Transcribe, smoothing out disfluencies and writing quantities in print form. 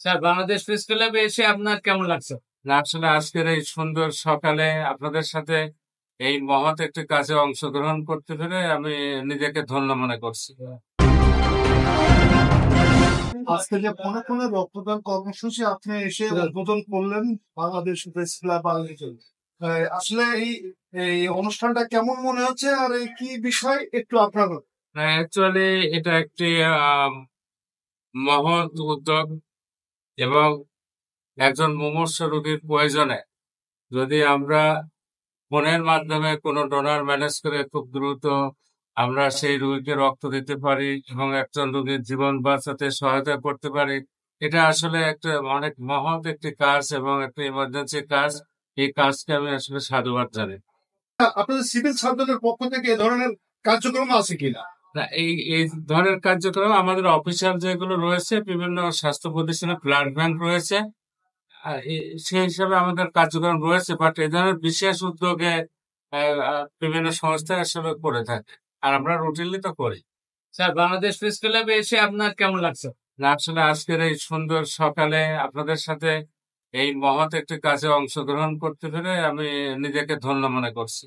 Sir, Bangladesh press ক্লাবে এসে আপনার কেমন লাগছে? না, আসলে আজকের এই সুন্দর সকালে আপনাদের সাথে এই মহৎ একটি কাজে অংশগ্রহণ করতে পেরে আমি নিজেকে ধন্য মনে করছি। আজকে যে ফোনে ফোনে রক্তদান কর্মসূচি আপনি এসে উদ্বোধন করলেন বাংলাদেশ প্রেস ক্লাব আয়োজিত, আসলে এই এই অনুষ্ঠানটা কেমন মনে হচ্ছে আর এই কি বিষয় একটু আপনার অ্যাকচুয়ালি এটা একটি মহৎ উদ্যোগ এবং একজন মুমূর্ষু রোগীর প্রয়োজনে যদি আমরা ফোনের মাধ্যমে কোনো ডোনার ম্যানেজ করে খুব দ্রুত আমরা সেই রোগীকে রক্ত দিতে পারি এবং একজন রোগীর জীবন বাঁচাতে সহায়তা করতে পারি। এটা আসলে একটা অনেক মহৎ একটি কাজ এবং একটা ইমার্জেন্সি কাজ। এই কাজকে আমি আসলে সাধুবাদ জানাই। আপনাদের সিভিল সার্জনের পক্ষ থেকে এ ধরনের কার্যক্রম আছে কিনা? না, এই ধরনের কার্যক্রম আমাদের অফিসিয়াল যেগুলো রয়েছে বিভিন্ন স্বাস্থ্য প্রতিষ্ঠানে ব্লাড ব্যাংক রয়েছে, সেই হিসাবে আমাদের কার্যক্রম রয়েছে, বাট এই ধরনের বিশেষ উদ্যোগে বিভিন্ন সংস্থা আসলে করে থাকে আর আমরা রুটিনলি তো করি। স্যার, বাংলাদেশ প্রেস ক্লাবে এসে আপনার কেমন লাগছে? না, আসলে আজকের এই সুন্দর সকালে আপনাদের সাথে এই মহৎ একটি কাজে অংশগ্রহণ করতে পেরে আমি নিজেকে ধন্য মনে করছি।